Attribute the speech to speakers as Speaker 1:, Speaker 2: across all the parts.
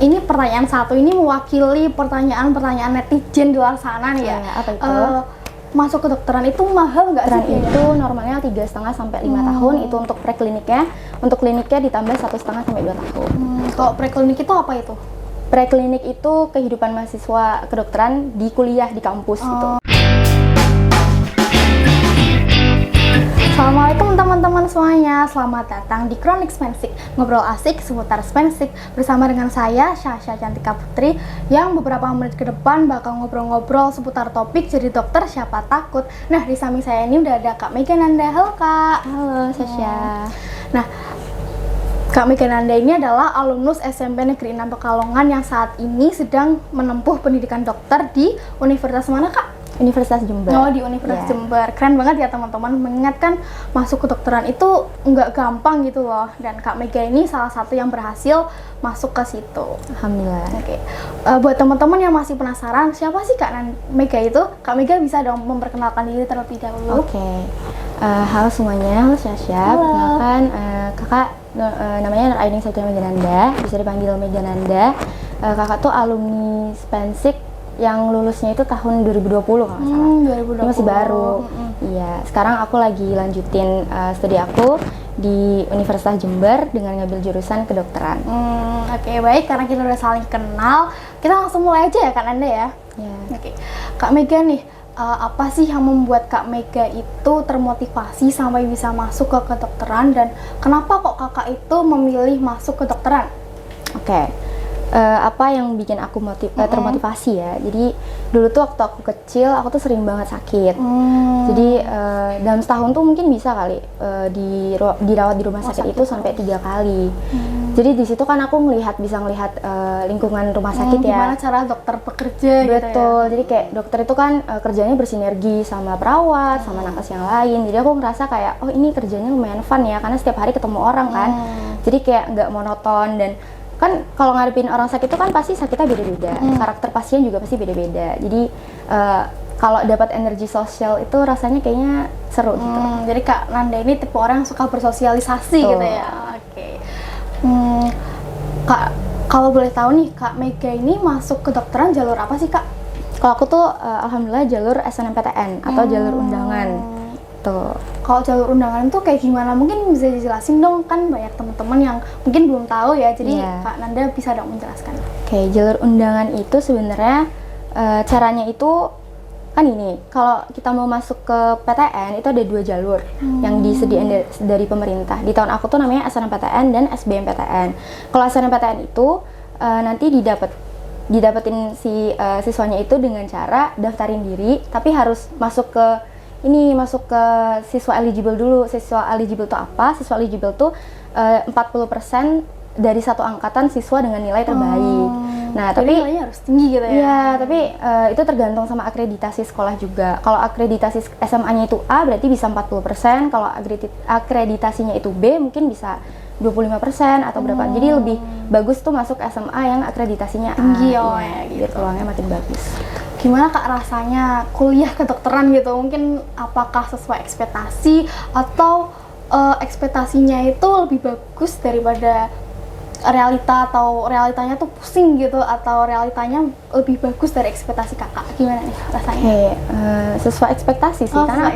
Speaker 1: ini pertanyaan satu ini mewakili pertanyaan-pertanyaan netizen di luar sana nih ya.
Speaker 2: Apa itu?
Speaker 1: Masuk kedokteran itu mahal nggak sih?
Speaker 2: Itu normalnya 3,5 sampai 5 tahun itu untuk prekliniknya. Untuk kliniknya ditambah 1,5 sampai 2 tahun.
Speaker 1: Kalau preklinik itu apa itu?
Speaker 2: Preklinik itu kehidupan mahasiswa kedokteran di kuliah di kampus gitu.
Speaker 1: Assalamualaikum teman-teman semuanya, selamat datang di Kronik Spensik, ngobrol asik seputar Spensik bersama dengan saya, Syasha Cantika Putri, yang beberapa menit ke depan bakal ngobrol-ngobrol seputar topik jadi dokter siapa takut. Nah, di samping saya ini udah ada Kak Mega Nanda. Halo Kak.
Speaker 2: Halo Syasha.
Speaker 1: Nah, Kak Mega Nanda ini adalah alumnus SMP Negeri 6 Pekalongan yang saat ini sedang menempuh pendidikan dokter di Universitas mana Kak?
Speaker 2: Universitas Jember.
Speaker 1: Oh, di Universitas Jember. Keren banget ya teman-teman, mengingatkan masuk kedokteran itu nggak gampang gitu loh. Dan Kak Mega ini salah satu yang berhasil masuk ke situ.
Speaker 2: Alhamdulillah.
Speaker 1: Oke. Buat teman-teman yang masih penasaran, siapa sih Kak Mega itu? Kak Mega bisa dong memperkenalkan diri terlebih dahulu.
Speaker 2: Oke. Halo semuanya, halo Syasha. Perkenalkan, kakak namanya Nuraini Satya Mega Nanda, bisa dipanggil Mega Nanda. Kakak tuh alumni Spensik yang lulusnya itu tahun 2020 kalau nggak salah.
Speaker 1: 2020.
Speaker 2: Masih baru. Iya, sekarang aku lagi lanjutin studi aku di Universitas Jember dengan ngambil jurusan kedokteran.
Speaker 1: Oke, baik, karena kita udah saling kenal, kita langsung mulai aja ya Kak Nanda ya. Oke. Kak Mega nih, apa sih yang membuat Kak Mega itu termotivasi sampai bisa masuk ke kedokteran, dan kenapa kok kakak itu memilih masuk kedokteran?
Speaker 2: Oke. Apa yang bikin aku termotivasi ya, jadi dulu tuh waktu aku kecil aku tuh sering banget sakit. Jadi dalam setahun tuh mungkin bisa kali dirawat di rumah sakit itu sampai 3 kali. Jadi di situ kan aku bisa ngelihat lingkungan rumah sakit ya,
Speaker 1: gimana cara dokter bekerja.
Speaker 2: Betul,
Speaker 1: gitu ya?
Speaker 2: Jadi kayak dokter itu kan kerjanya bersinergi sama perawat, sama nakes yang lain. Jadi aku ngerasa kayak, oh ini kerjanya lumayan fun ya, karena setiap hari ketemu orang kan. Jadi kayak nggak monoton, dan kan kalau ngadepin orang sakit itu kan pasti sakitnya beda-beda, karakter pasien juga pasti beda-beda. Jadi kalau dapat energi sosial itu rasanya kayaknya seru gitu.
Speaker 1: Jadi Kak Nanda ini tipe orang yang suka bersosialisasi gitu ya. Oke. Kak, kalau boleh tahu nih, Kak Mega ini masuk kedokteran jalur apa sih Kak?
Speaker 2: Kalau aku tuh alhamdulillah jalur SNMPTN atau jalur undangan. Tuh.
Speaker 1: Kalau jalur undangan tuh kayak gimana? Mungkin bisa dijelasin dong, kan banyak teman-teman yang mungkin belum tahu ya. Jadi Kak Nanda bisa dong menjelaskan.
Speaker 2: Oke, jalur undangan itu sebenarnya caranya itu kan ini. Kalau kita mau masuk ke PTN itu ada 2 jalur yang disediain dari pemerintah. Di tahun aku tuh namanya SNMPTN dan SBMPTN. Kalau SNMPTN itu nanti didapetin si siswanya itu dengan cara daftarin diri, tapi harus masuk ke siswa eligible dulu. Siswa eligible itu apa? Siswa eligible tuh 40% dari satu angkatan siswa dengan nilai terbaik. Nah, tapi
Speaker 1: nilainya harus tinggi gitu ya.
Speaker 2: Iya, tapi itu tergantung sama akreditasi sekolah juga. Kalau akreditasi SMA-nya itu A berarti bisa 40%, kalau akreditasinya itu B mungkin bisa 25% atau berapa. Jadi lebih bagus tuh masuk SMA yang akreditasinya
Speaker 1: tinggi
Speaker 2: A. Gitu, peluangnya makin bagus.
Speaker 1: Gimana Kak rasanya kuliah kedokteran gitu? Mungkin apakah sesuai ekspektasi, atau ekspektasinya itu lebih bagus daripada realita, atau realitanya tuh pusing gitu, atau realitanya lebih bagus dari ekspektasi kakak? Gimana nih rasanya?
Speaker 2: Sesuai ekspektasi sih, karena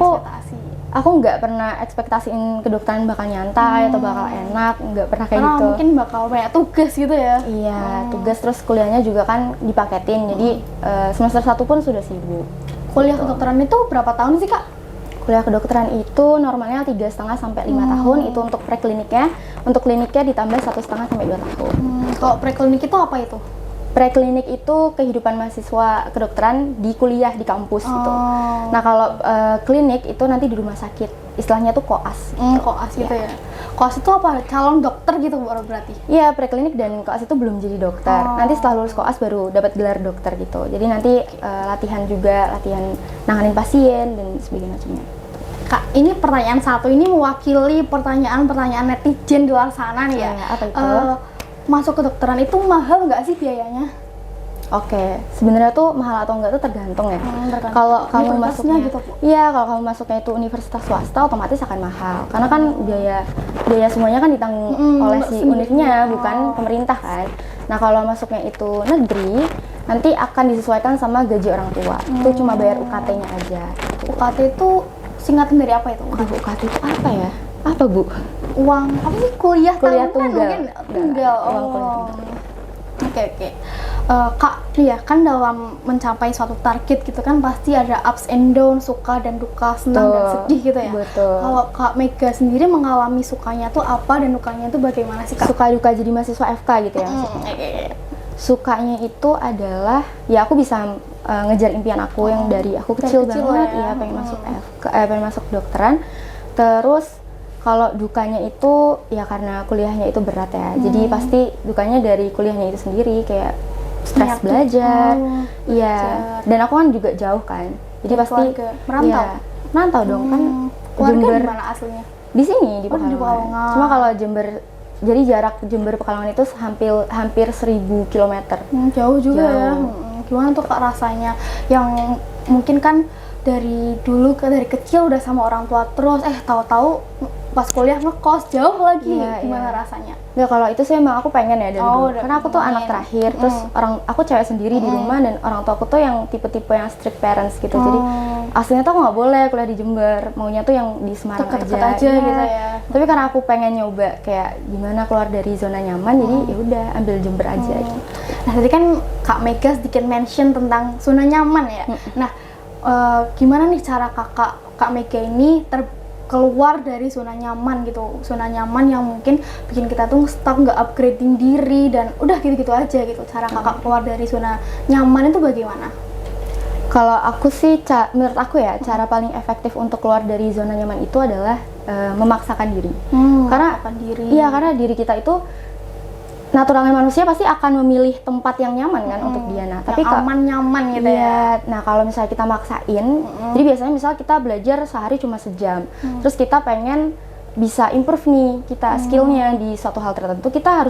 Speaker 2: aku nggak pernah ekspektasiin kedokteran bakal nyantai atau bakal enak, nggak pernah kayak gitu.
Speaker 1: Mungkin bakal banyak tugas gitu ya.
Speaker 2: Iya, tugas, terus kuliahnya juga kan dipaketin, jadi semester 1 pun sudah sibuk.
Speaker 1: Kuliah kedokteran itu berapa tahun sih Kak?
Speaker 2: Kuliah kedokteran itu normalnya 3,5 sampai 5 tahun itu untuk prekliniknya. Untuk kliniknya ditambah 1,5 sampai 2 tahun.
Speaker 1: Kalau preklinik itu apa itu?
Speaker 2: Preklinik itu kehidupan mahasiswa kedokteran di kuliah di kampus gitu. Nah, kalau klinik itu nanti di rumah sakit, istilahnya tuh koas.
Speaker 1: Koas gitu ya. Koas itu apa? Calon dokter gitu baru berarti?
Speaker 2: Iya, preklinik dan koas itu belum jadi dokter. Nanti setelah lulus koas baru dapat gelar dokter gitu. Jadi nanti latihan nanganin pasien dan sebagainya.
Speaker 1: Kak, ini pertanyaan satu ini mewakili pertanyaan-pertanyaan netizen di luar sana nih ya.
Speaker 2: Apa itu?
Speaker 1: Masuk kedokteran itu mahal nggak sih biayanya?
Speaker 2: Oke, sebenarnya tuh mahal atau enggak tuh tergantung ya. Kalau kamu masuknya
Speaker 1: gitu,
Speaker 2: kalau kamu masuknya itu universitas swasta otomatis akan mahal. Karena kan biaya semuanya kan ditanggung oleh si univnya, bukan pemerintah kan. Nah kalau masuknya itu negeri, nanti akan disesuaikan sama gaji orang tua. Itu cuma bayar UKT-nya aja.
Speaker 1: UKT itu singkatan dari apa itu?
Speaker 2: Aduh, UKT itu apa ya? Apa Bu?
Speaker 1: Uang apa sih, kuliah
Speaker 2: Kuliah
Speaker 1: tahunan
Speaker 2: tunggal.
Speaker 1: mungkin tunggal.
Speaker 2: Uang kuliah
Speaker 1: Oh.
Speaker 2: tunggal.
Speaker 1: Oke. Kak, ya kan dalam mencapai suatu target gitu kan pasti ada ups and down, suka dan duka, senang dan
Speaker 2: Betul,
Speaker 1: sedih gitu ya.
Speaker 2: betul.
Speaker 1: Kalau Kak Mega sendiri mengalami sukanya tuh apa dan dukanya tuh bagaimana sih Kak?
Speaker 2: Suka duka jadi mahasiswa FK gitu ya maksudnya.
Speaker 1: Oke.
Speaker 2: Sukanya itu adalah ya aku bisa ngejar impian aku yang dari aku
Speaker 1: Dari
Speaker 2: kecil
Speaker 1: kecil
Speaker 2: banget
Speaker 1: ya.
Speaker 2: ya pengen masuk FK, pengen masuk kedokteran. Terus kalau dukanya itu ya karena kuliahnya itu berat ya. Jadi pasti dukanya dari kuliahnya itu sendiri, kayak stres
Speaker 1: Banyak
Speaker 2: belajar. Iya.
Speaker 1: belajar.
Speaker 2: Dan aku kan juga jauh kan. Jadi
Speaker 1: Dari
Speaker 2: pasti
Speaker 1: keluarga. Merantau?
Speaker 2: Iya, merantau dong kan.
Speaker 1: Keluarga
Speaker 2: Jember
Speaker 1: di mana aslinya?
Speaker 2: di sini di
Speaker 1: Oh, di
Speaker 2: Pekalongan.
Speaker 1: Pekalongan.
Speaker 2: Cuma kalau Jember, jadi jarak Jember Pekalongan itu hampir 1000 km.
Speaker 1: Jauh juga ya.
Speaker 2: Jauh.
Speaker 1: Gimana tuh Kak rasanya yang mungkin kan dari kecil udah sama orang tua terus, tahu-tahu pas kuliah ngekos jauh lagi.
Speaker 2: Iya,
Speaker 1: Gimana
Speaker 2: iya.
Speaker 1: rasanya?
Speaker 2: Nah kalau itu sih emang aku pengen ya dari
Speaker 1: Oh,
Speaker 2: dulu.
Speaker 1: udah
Speaker 2: Karena aku tuh
Speaker 1: pengen.
Speaker 2: anak terakhir, terus aku cewek sendiri di rumah, dan orang tua aku tuh yang tipe-tipe yang strict parents gitu. Jadi aslinya tuh aku nggak boleh kuliah di Jember, maunya tuh yang di Semarang
Speaker 1: Deket-deket
Speaker 2: aja.
Speaker 1: aja
Speaker 2: Iya.
Speaker 1: gitu ya.
Speaker 2: Tapi karena aku pengen nyoba kayak gimana keluar dari zona nyaman, jadi ya udah ambil Jember aja. Gitu.
Speaker 1: Nah tadi kan Kak Mega sedikit mention tentang zona nyaman ya. Nah gimana nih cara Kak Mega ini keluar dari zona nyaman gitu, zona nyaman yang mungkin bikin kita tuh stuck, nggak upgrading diri dan udah gitu-gitu aja gitu. Cara Kakak keluar dari zona nyaman itu bagaimana?
Speaker 2: Kalau aku sih, menurut aku ya, cara paling efektif untuk keluar dari zona nyaman itu adalah memaksakan diri. Karena
Speaker 1: memaksakan diri.
Speaker 2: Iya, karena diri kita itu naturalnya manusia pasti akan memilih tempat yang nyaman kan untuk dia. Nah, tapi
Speaker 1: Yang aman nyaman gitu ya.
Speaker 2: iya, nah kalau misalnya kita maksain, jadi biasanya misal kita belajar sehari cuma sejam, terus kita pengen bisa improve nih kita skillnya di suatu hal tertentu, kita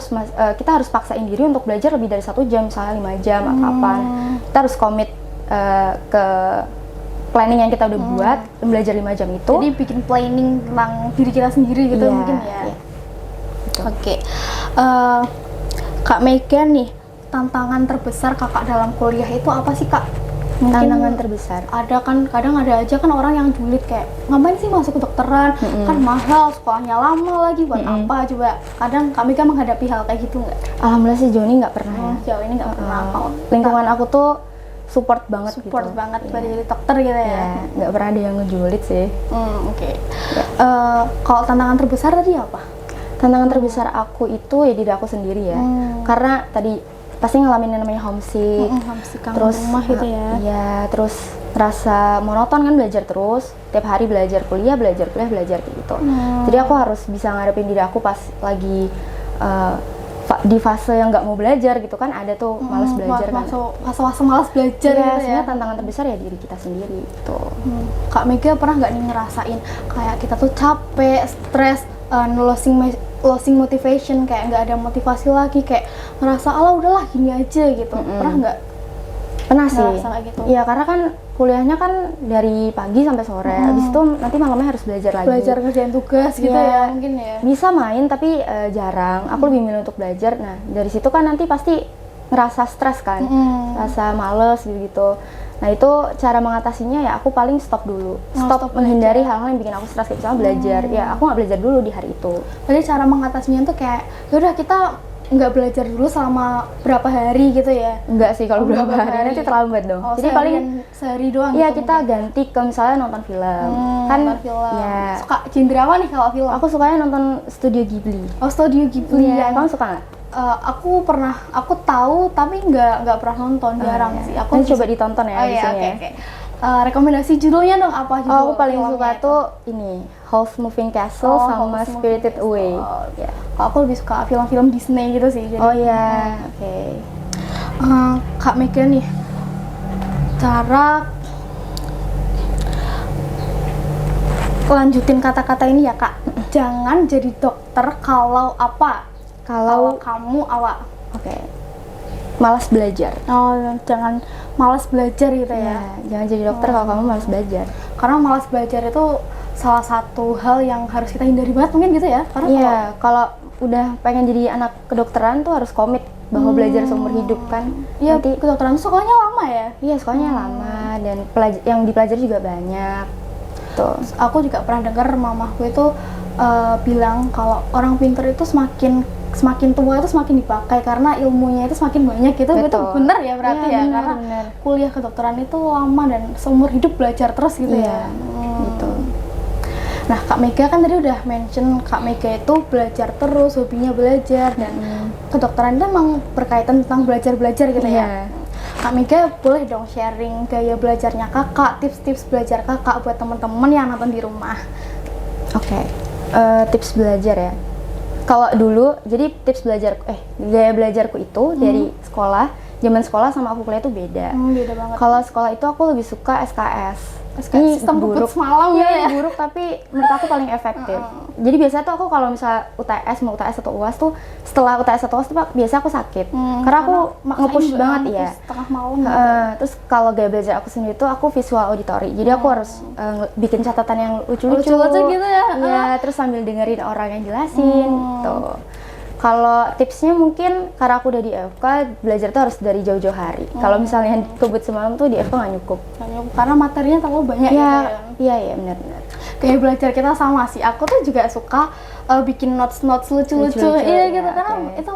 Speaker 2: harus paksain diri untuk belajar lebih dari 1 jam, misalnya 5 jam atau kapan. Kita harus komit ke planning yang kita udah buat, belajar 5 jam itu.
Speaker 1: Jadi bikin planning tentang diri kita sendiri gitu
Speaker 2: Iya,
Speaker 1: mungkin ya.
Speaker 2: iya.
Speaker 1: Oke. Kak Mega nih, tantangan terbesar Kakak dalam kuliah itu apa sih Kak? Mungkin
Speaker 2: Tantangan terbesar.
Speaker 1: ada kan, kadang ada aja kan orang yang julid kayak ngapain sih masuk kedokteran, kan mahal, sekolahnya lama lagi, buat apa coba. Kadang Kak Mega menghadapi hal kayak gitu nggak?
Speaker 2: Alhamdulillah sih Joni nggak pernah ya.
Speaker 1: Sejauh ini nggak pernah.
Speaker 2: Lingkungan aku tuh support banget
Speaker 1: Support
Speaker 2: gitu.
Speaker 1: banget buat jadi dokter gitu ya.
Speaker 2: Ya, nggak pernah ada yang ngejulit sih.
Speaker 1: Oke. Kalau tantangan terbesar tadi apa?
Speaker 2: Tantangan terbesar aku itu ya diri aku sendiri ya. Karena tadi pasti ngalamin yang namanya homesick.
Speaker 1: Homesick, kangen
Speaker 2: Terus
Speaker 1: rumah gitu ya.
Speaker 2: Iya, terus rasa monoton kan, belajar terus. Tiap hari belajar kuliah belajar kayak gitu. Jadi aku harus bisa ngadepin diri aku pas lagi di fase yang nggak mau belajar gitu kan, ada tuh malas belajar kan.
Speaker 1: Fase malas belajar
Speaker 2: Iya,
Speaker 1: gitu ya.
Speaker 2: sebenarnya tantangan terbesar ya diri kita sendiri gitu.
Speaker 1: Kak Mega pernah nggak nih ngerasain kayak kita tuh capek, stres, losing motivation, kayak nggak ada motivasi lagi, kayak ngerasa ala udahlah gini aja gitu. Pernah nggak?
Speaker 2: Pernah sih.
Speaker 1: Ngerasa kayak gitu?
Speaker 2: Iya, karena kan kuliahnya kan dari pagi sampai sore. Habis itu nanti malamnya harus belajar lagi.
Speaker 1: Belajar ngerjain tugas gitu
Speaker 2: Iya.
Speaker 1: ya mungkin ya.
Speaker 2: Bisa main tapi jarang. Aku lebih milih untuk belajar. Nah, dari situ kan nanti pasti ngerasa stres kan. Rasa males gitu. Nah, itu cara mengatasinya ya aku paling stop dulu. Stop menghindari hal-hal yang bikin aku stres, kayak misalnya belajar. Ya, aku nggak belajar dulu di hari itu.
Speaker 1: Jadi cara mengatasinya tuh kayak yaudah kita nggak belajar dulu selama berapa hari gitu ya.
Speaker 2: Enggak sih, kalau berapa
Speaker 1: berapa
Speaker 2: hari
Speaker 1: hari.
Speaker 2: nanti terlambat dong.
Speaker 1: Oh,
Speaker 2: Jadi paling
Speaker 1: sehari doang
Speaker 2: iya,
Speaker 1: gitu
Speaker 2: kita ganti ke misalnya nonton film. Kan
Speaker 1: nonton film.
Speaker 2: ya,
Speaker 1: Suka genre apa nih kalau film?
Speaker 2: aku sukanya nonton Studio Ghibli.
Speaker 1: Oh, Studio Ghibli ya.
Speaker 2: Kamu suka nggak?
Speaker 1: Aku tahu tapi nggak pernah nonton, jarang sih. Aku
Speaker 2: Nanti coba ditonton ya di sini ya.
Speaker 1: oke. Rekomendasi judulnya dong, apa judul?
Speaker 2: Aku paling
Speaker 1: filmnya
Speaker 2: suka
Speaker 1: itu?
Speaker 2: tuh ini Howl's Moving Castle sama
Speaker 1: Howl's Moving
Speaker 2: Spirited
Speaker 1: Castle.
Speaker 2: Away.
Speaker 1: Ya. Kalau aku lebih suka film-film Disney gitu sih. Jadi,
Speaker 2: Oh iya, oke.
Speaker 1: Kak Mega nih, cara lanjutin kata-kata ini ya Kak. Jangan jadi dokter kalau apa? Kalau
Speaker 2: Kalau
Speaker 1: kamu awak.
Speaker 2: oke, malas belajar.
Speaker 1: Oh, jangan malas belajar gitu ya.
Speaker 2: Ya, jangan jadi dokter kalau kamu malas belajar.
Speaker 1: Karena malas belajar itu salah satu hal yang harus kita hindari banget mungkin gitu ya. Karena
Speaker 2: Iya, kalau udah pengen jadi anak kedokteran tuh harus komit bahwa belajar seumur hidup kan.
Speaker 1: Iya,
Speaker 2: Nanti
Speaker 1: kedokteran sekolahnya lama ya.
Speaker 2: iya sekolahnya lama dan yang dipelajari juga banyak. Tuh.
Speaker 1: Aku juga pernah dengar mamahku itu bilang kalau orang pinter itu semakin tua itu semakin dipakai karena ilmunya itu semakin banyak gitu. Itu
Speaker 2: Betul.
Speaker 1: bener ya berarti
Speaker 2: Iya,
Speaker 1: ya,
Speaker 2: benar,
Speaker 1: karena
Speaker 2: benar.
Speaker 1: kuliah kedokteran itu lama dan seumur hidup belajar terus gitu
Speaker 2: Iya,
Speaker 1: ya.
Speaker 2: gitu.
Speaker 1: Nah, Kak Mega kan tadi udah mention Kak Mega itu belajar terus, hobinya belajar, dan kedokteran itu emang berkaitan tentang belajar-belajar gitu ya.
Speaker 2: Iya.
Speaker 1: Kak Mega boleh dong sharing gaya belajarnya kakak, tips-tips belajar kakak buat teman-teman yang nonton di rumah.
Speaker 2: Oke. Tips belajar ya. Kalau dulu, jadi tips belajar, gaya belajarku itu dari sekolah, zaman sekolah sama aku kuliah itu beda.
Speaker 1: Beda banget.
Speaker 2: Kalau sekolah itu aku lebih suka SKS.
Speaker 1: SKS, sistem
Speaker 2: buruk
Speaker 1: bubut semalam
Speaker 2: Iya,
Speaker 1: ya.
Speaker 2: buruk tapi menurut aku paling efektif. Jadi biasanya tuh aku kalau misal mau UTS atau UAS tuh setelah UTS atau UAS tuh biasa aku sakit. Karena aku nge-push banget ya.
Speaker 1: Setengah malam.
Speaker 2: Terus kalau gaya belajar aku sendiri tuh aku visual auditory. Jadi aku harus bikin catatan yang lucu-lucu.
Speaker 1: Lucu-lucu gitu ya.
Speaker 2: Iya, terus sambil dengerin orang yang jelasin gitu. Kalau tipsnya mungkin karena aku udah di FK, belajar tuh harus dari jauh-jauh hari. Kalau misalnya kebut semalam tuh di FK nggak nyukup.
Speaker 1: Karena materinya terlalu banyak
Speaker 2: Iya,
Speaker 1: gitu ya.
Speaker 2: iya benar-benar.
Speaker 1: Kayak belajar kita sama sih. Aku tuh juga suka bikin notes lucu-lucu.
Speaker 2: Lucu-lucu,
Speaker 1: Iya
Speaker 2: ya,
Speaker 1: gitu, karena
Speaker 2: oke.
Speaker 1: itu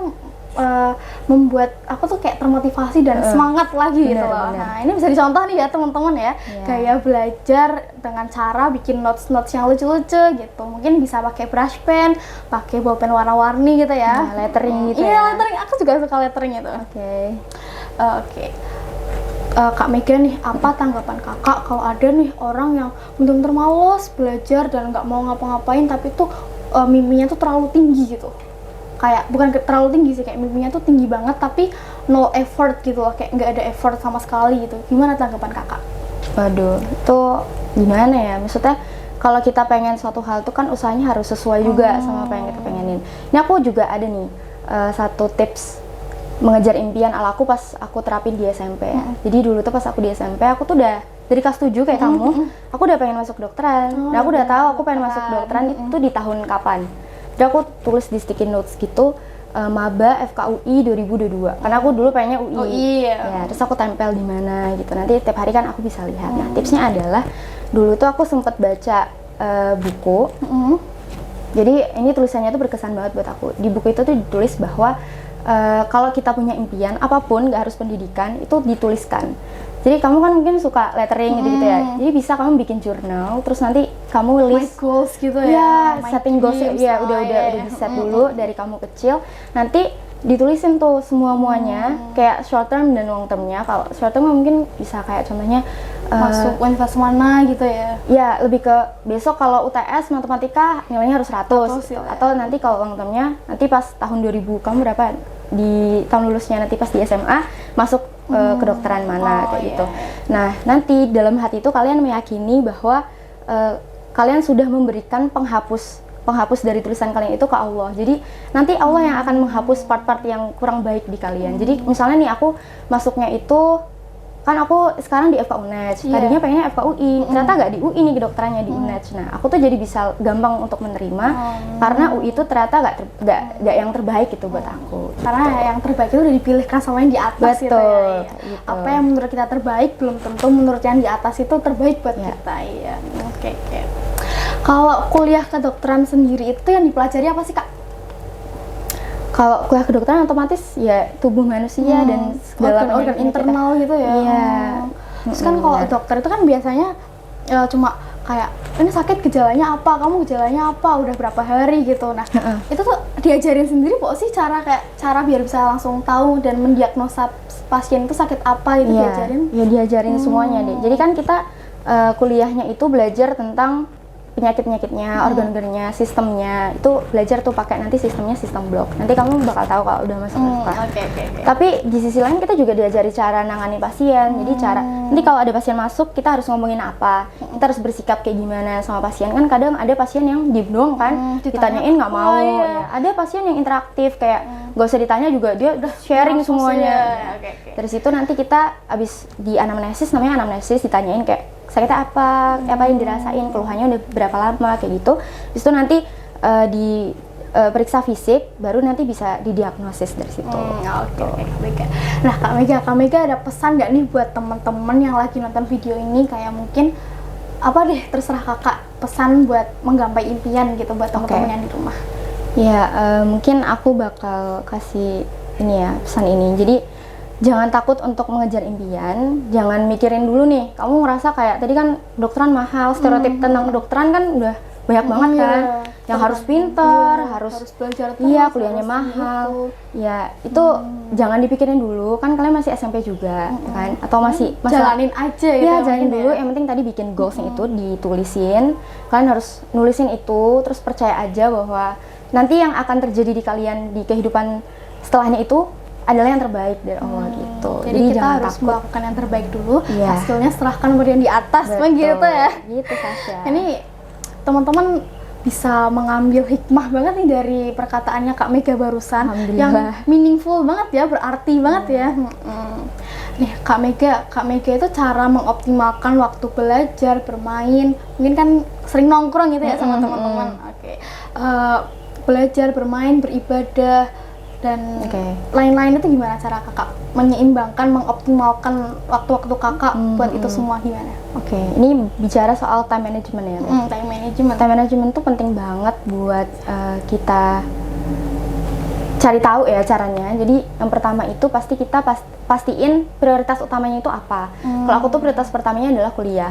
Speaker 1: membuat aku tuh kayak termotivasi dan semangat lagi gitu
Speaker 2: Benar,
Speaker 1: loh.
Speaker 2: benar.
Speaker 1: Nah, ini bisa dicontoh nih ya teman-teman ya.
Speaker 2: Iya.
Speaker 1: Gaya belajar dengan cara bikin notes yang lucu-lucu gitu. Mungkin bisa pakai brush pen, pakai bolpen warna-warni gitu ya.
Speaker 2: Nah, lettering gitu
Speaker 1: Iya,
Speaker 2: ya.
Speaker 1: lettering. Aku juga suka lettering itu.
Speaker 2: Oke.
Speaker 1: Oke. Kak Mega nih, apa tanggapan kakak kalau ada nih orang yang benar-benar malas belajar dan nggak mau ngapa-ngapain tapi tuh miminya tuh terlalu tinggi gitu? Kayak bukan terlalu tinggi sih, kayak miminya tuh tinggi banget tapi no effort gitu loh, kayak nggak ada effort sama sekali gitu. Gimana tanggapan kakak?
Speaker 2: Waduh, itu gimana ya? Maksudnya kalau kita pengen suatu hal tuh kan usahanya harus sesuai juga sama apa yang kita pengenin. Ini aku juga ada nih satu tips mengejar impian ala aku pas aku terapin di SMP ya. Jadi dulu tuh pas aku di SMP, aku tuh udah dari kelas 7 kayak kamu, aku udah pengen masuk kedokteran. Dan aku udah tahu aku pengen masuk kedokteran itu di tahun kapan. Jadi aku tulis di sticky notes gitu, maba FKUI 2022. Karena aku dulu pengennya UI.
Speaker 1: Oh iya.
Speaker 2: Ya, terus aku tempel di mana gitu. Nanti tiap hari kan aku bisa lihat. Nah, tipsnya adalah dulu tuh aku sempet baca buku. Jadi ini tulisannya tuh berkesan banget buat aku. Di buku itu tuh ditulis bahwa kalau kita punya impian apapun, nggak harus pendidikan, itu dituliskan. Jadi kamu kan mungkin suka lettering gitu ya. Jadi bisa kamu bikin jurnal, terus nanti kamu
Speaker 1: My
Speaker 2: list
Speaker 1: goals gitu
Speaker 2: ya,
Speaker 1: ya. My
Speaker 2: setting goals
Speaker 1: dreams.
Speaker 2: ya
Speaker 1: Oh,
Speaker 2: udah
Speaker 1: iya.
Speaker 2: di set dulu dari kamu kecil. Nanti ditulisin tuh semuanya kayak short term dan long termnya. Kalau short term mungkin bisa kayak contohnya
Speaker 1: Masuk universitas mana gitu ya.
Speaker 2: ya lebih ke besok kalau UTS matematika nilainya harus 100 gitu.
Speaker 1: ya.
Speaker 2: Atau nanti kalau long termnya nanti pas tahun 2000 kamu berapa di tahun lulusnya nanti pas di SMA masuk kedokteran mana kayak gitu. Nah, nanti dalam hati itu kalian meyakini bahwa kalian sudah memberikan penghapus dari tulisan kalian itu ke Allah. Jadi nanti Allah yang akan menghapus part-part yang kurang baik di kalian. Jadi misalnya nih aku masuknya itu kan aku sekarang di FK UNED, tadinya pengennya FK UI, ternyata nggak di UI nih kedokterannya di UNED. Nah, aku tuh jadi bisa gampang untuk menerima karena UI itu ternyata nggak yang terbaik gitu buat aku.
Speaker 1: Karena yang terbaik itu udah dipilihkan sama yang di atas gitu
Speaker 2: Betul,
Speaker 1: ya.
Speaker 2: gitu.
Speaker 1: Apa yang menurut kita terbaik belum tentu menurut yang di atas itu terbaik buat
Speaker 2: Ya.
Speaker 1: kita ya. Oke. Kalau kuliah kedokteran sendiri itu yang dipelajari apa sih Kak?
Speaker 2: Kalau kuliah kedokteran otomatis ya tubuh manusia dan segala
Speaker 1: organ
Speaker 2: penyakit.
Speaker 1: internal gitu ya.
Speaker 2: Iya.
Speaker 1: Terus kan kalau
Speaker 2: Benar.
Speaker 1: dokter itu kan biasanya cuma kayak ini sakit gejalanya apa, kamu gejalanya apa, udah berapa hari gitu. Nah, itu tuh diajarin sendiri kok sih cara biar bisa langsung tahu dan mendiagnosa pasien itu sakit apa itu diajarin.
Speaker 2: Iya, diajarin semuanya deh. Jadi kan kita kuliahnya itu belajar tentang penyakit-penyakitnya, organ-organnya, sistemnya. Itu belajar tuh pakai nanti sistemnya sistem blok. Nanti kamu bakal tahu kalau udah masuk FK.
Speaker 1: Oke.
Speaker 2: Tapi di sisi lain kita juga diajari cara nangani pasien. Jadi nanti kalau ada pasien masuk kita harus ngomongin apa, kita harus bersikap kayak gimana sama pasien. Kan kadang ada pasien yang diem doang kan, ditanyain nggak mau. Ya. Ada pasien yang interaktif kayak gak usah ditanya juga dia udah sharing semuanya.
Speaker 1: Oke.
Speaker 2: Dari situ nanti kita abis di anamnesis, namanya anamnesis, ditanyain kayak sakitnya apa yang dirasain, keluhannya udah berapa lama kayak gitu. Habis itu nanti periksa fisik, baru nanti bisa didiagnosis dari situ.
Speaker 1: Oke, Kak Mega. Nah, Kak Mega ada pesan nggak nih buat teman-teman yang lagi nonton video ini, kayak mungkin apa deh, terserah kakak, pesan buat menggapai impian gitu buat teman-teman yang di rumah.
Speaker 2: Ya, mungkin aku bakal kasih ini ya, pesan ini. Jadi jangan takut untuk mengejar impian, jangan mikirin dulu nih, kamu ngerasa kayak tadi kan kedokteran mahal, stereotip tentang kedokteran kan udah banyak banget kan, yang harus pinter, harus
Speaker 1: belajar terus,
Speaker 2: iya, kuliahnya mahal, ya itu jangan dipikirin dulu, kan kalian masih SMP juga, kan, atau masih
Speaker 1: jalanin aja gitu
Speaker 2: ya, jalanin dulu, yang penting tadi bikin goalsnya itu ditulisin, kalian harus nulisin itu, terus percaya aja bahwa nanti yang akan terjadi di kalian di kehidupan setelahnya itu adalah yang terbaik dari Allah gitu.
Speaker 1: Jadi kita
Speaker 2: jangan
Speaker 1: harus
Speaker 2: takut
Speaker 1: melakukan yang terbaik dulu,
Speaker 2: Iya.
Speaker 1: hasilnya serahkan kepada yang di atas,
Speaker 2: Betul.
Speaker 1: gitu ya.
Speaker 2: Gitu Sasha.
Speaker 1: Ini teman-teman bisa mengambil hikmah banget nih dari perkataannya Kak Mega barusan, yang meaningful banget ya, berarti banget ya. Nih Kak Mega itu cara mengoptimalkan waktu belajar, bermain, mungkin kan sering nongkrong gitu ya sama teman-teman. Oke. Belajar, bermain, beribadah, dan lain-lain itu gimana cara kakak menyeimbangkan, mengoptimalkan waktu-waktu kakak buat itu semua, gimana?
Speaker 2: Oke, ini bicara soal time management ya. Time management tuh penting banget buat kita cari tahu ya caranya. Jadi yang pertama itu pasti kita pastiin prioritas utamanya itu apa. Kalau aku tuh prioritas pertamanya adalah kuliah.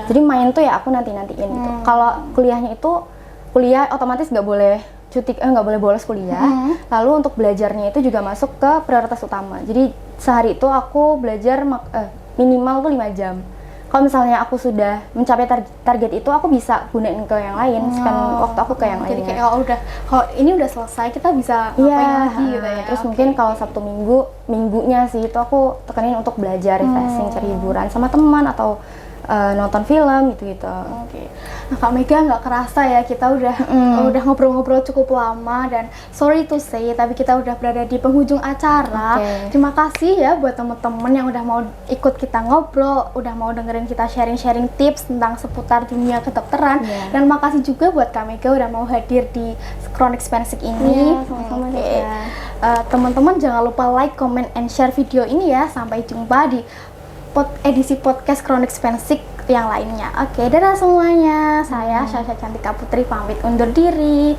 Speaker 2: Jadi main tuh ya aku nantiin gitu. Kalau kuliahnya itu kuliah otomatis nggak boleh nggak boleh bolos kuliah. Lalu untuk belajarnya itu juga masuk ke prioritas utama. Jadi sehari itu aku belajar minimal tuh 5 jam. Kalau misalnya aku sudah mencapai target itu, aku bisa gunain ke yang lain, spend waktu aku ke yang lainnya.
Speaker 1: Jadi kayak kalau ini udah selesai, kita bisa ngapain lagi gitu ya.
Speaker 2: Terus mungkin kalau Sabtu minggunya sih itu aku tekanin untuk belajar, refreshing, cari hiburan sama teman atau nonton film gitu.
Speaker 1: Nah Kak Mega, nggak kerasa ya kita udah ngobrol-ngobrol cukup lama, dan sorry to say tapi kita udah berada di penghujung acara. Terima kasih ya buat teman-teman yang udah mau ikut kita ngobrol, udah mau dengerin kita sharing-sharing tips tentang seputar dunia kedokteran. Dan makasih juga buat Kak Mega udah mau hadir di Chronic Spensik ini. Teman-teman jangan lupa like, comment, and share video ini ya. Sampai jumpa di edisi podcast Chronic Spensik yang lainnya. Dadah semuanya. Saya Sasha Cantika Putri pamit undur diri.